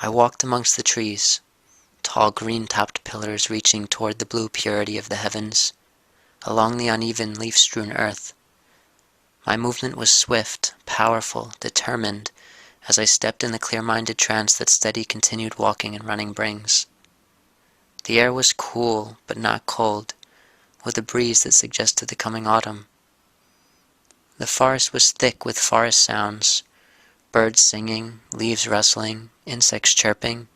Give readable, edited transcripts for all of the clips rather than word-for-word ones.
I walked amongst the trees, tall green-topped pillars reaching toward the blue purity of the heavens, along the uneven leaf-strewn earth. My movement was swift, powerful, determined, as I stepped in the clear-minded trance that steady continued walking and running brings. The air was cool, but not cold, with a breeze that suggested the coming autumn. The forest was thick with forest sounds, birds singing, leaves rustling, insects chirping.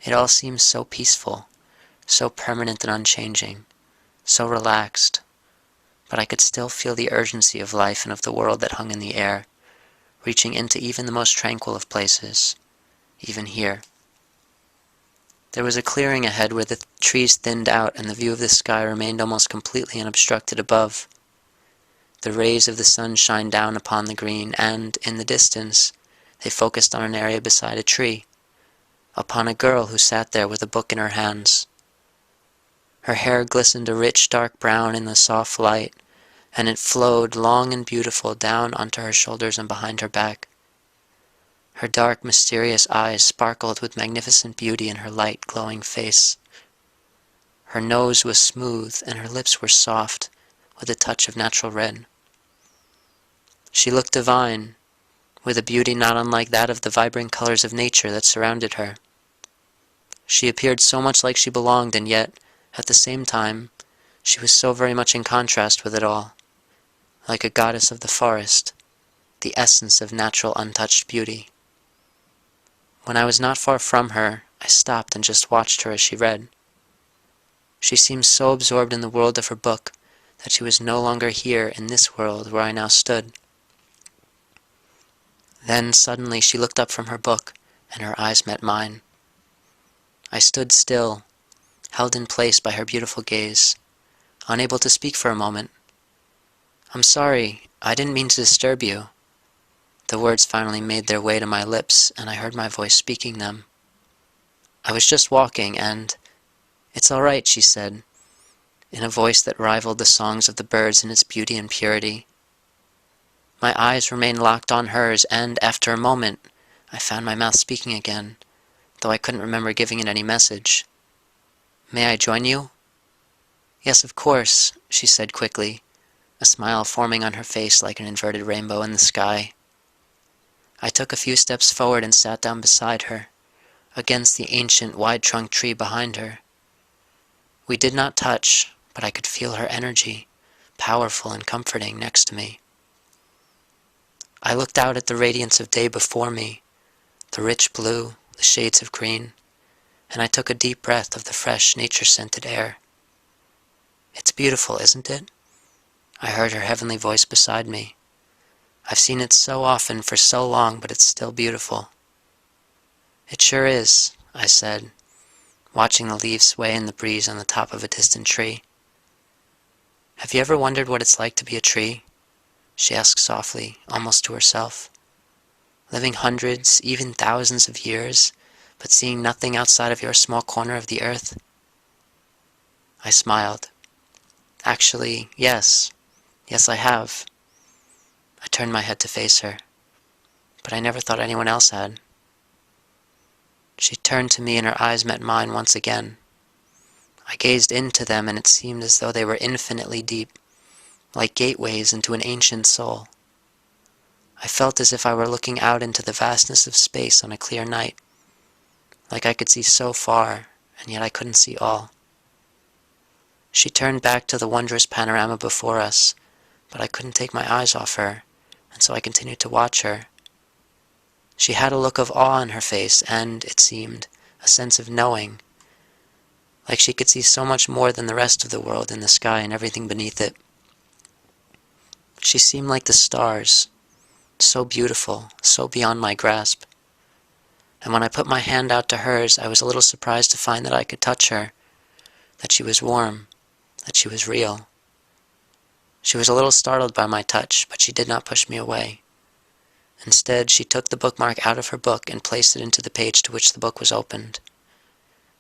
It all seemed so peaceful, so permanent and unchanging, so relaxed, but I could still feel the urgency of life and of the world that hung in the air, reaching into even the most tranquil of places, even here. There was a clearing ahead where the trees thinned out and the view of the sky remained almost completely unobstructed above. The rays of the sun shined down upon the green, and, in the distance, they focused on an area beside a tree, upon a girl who sat there with a book in her hands. Her hair glistened a rich dark brown in the soft light, and it flowed long and beautiful down onto her shoulders and behind her back. Her dark, mysterious eyes sparkled with magnificent beauty in her light, glowing face. Her nose was smooth, and her lips were soft, with a touch of natural red. She looked divine, with a beauty not unlike that of the vibrant colors of nature that surrounded her. She appeared so much like she belonged, and yet, at the same time, she was so very much in contrast with it all, like a goddess of the forest, the essence of natural untouched beauty. When I was not far from her, I stopped and just watched her as she read. She seemed so absorbed in the world of her book that she was no longer here in this world where I now stood. Then suddenly she looked up from her book, and her eyes met mine. I stood still, held in place by her beautiful gaze, unable to speak for a moment. "I'm sorry, I didn't mean to disturb you." The words finally made their way to my lips, and I heard my voice speaking them. "I was just walking, and—" "It's all right," she said, in a voice that rivaled the songs of the birds in its beauty and purity. My eyes remained locked on hers, and, after a moment, I found my mouth speaking again, though I couldn't remember giving it any message. "May I join you?" "Yes, of course," she said quickly, a smile forming on her face like an inverted rainbow in the sky. I took a few steps forward and sat down beside her, against the ancient, wide-trunked tree behind her. We did not touch, but I could feel her energy, powerful and comforting, next to me. I looked out at the radiance of day before me, the rich blue, the shades of green, and I took a deep breath of the fresh, nature-scented air. "It's beautiful, isn't it?" I heard her heavenly voice beside me. "I've seen it so often for so long, but it's still beautiful." "It sure is," I said, watching the leaves sway in the breeze on the top of a distant tree. "Have you ever wondered what it's like to be a tree?" she asked softly, almost to herself. "Living hundreds, even thousands of years, but seeing nothing outside of your small corner of the earth?" I smiled. "Actually, yes. Yes, I have." I turned my head to face her, but I never thought anyone else had. She turned to me and her eyes met mine once again. I gazed into them, and it seemed as though they were infinitely deep, like gateways into an ancient soul. I felt as if I were looking out into the vastness of space on a clear night, like I could see so far, and yet I couldn't see all. She turned back to the wondrous panorama before us, but I couldn't take my eyes off her, and so I continued to watch her. She had a look of awe on her face, and, it seemed, a sense of knowing, like she could see so much more than the rest of the world in the sky and everything beneath it. She seemed like the stars, so beautiful, so beyond my grasp. And when I put my hand out to hers, I was a little surprised to find that I could touch her, that she was warm, that she was real. She was a little startled by my touch, but she did not push me away. Instead, she took the bookmark out of her book and placed it into the page to which the book was opened.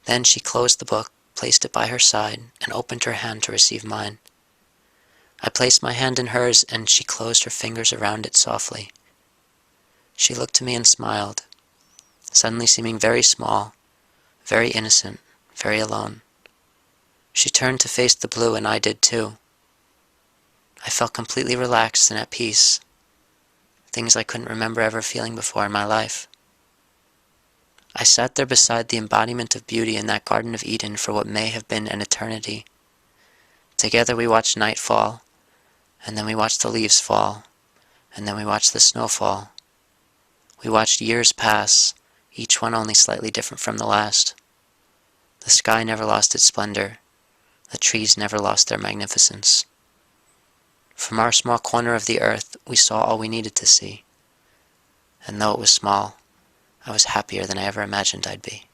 Then she closed the book, placed it by her side, and opened her hand to receive mine. I placed my hand in hers, and she closed her fingers around it softly. She looked to me and smiled suddenly seeming very small, very innocent, very alone. She turned to face the blue, and I did too. I felt completely relaxed and at peace, things I couldn't remember ever feeling before in my life. I sat there beside the embodiment of beauty in that Garden of Eden for what may have been an eternity. Together we watched night fall, and then we watched the leaves fall, and then we watched the snow fall. We watched years pass, each one only slightly different from the last. The sky never lost its splendor. The trees never lost their magnificence. From our small corner of the earth, we saw all we needed to see. And though it was small, I was happier than I ever imagined I'd be.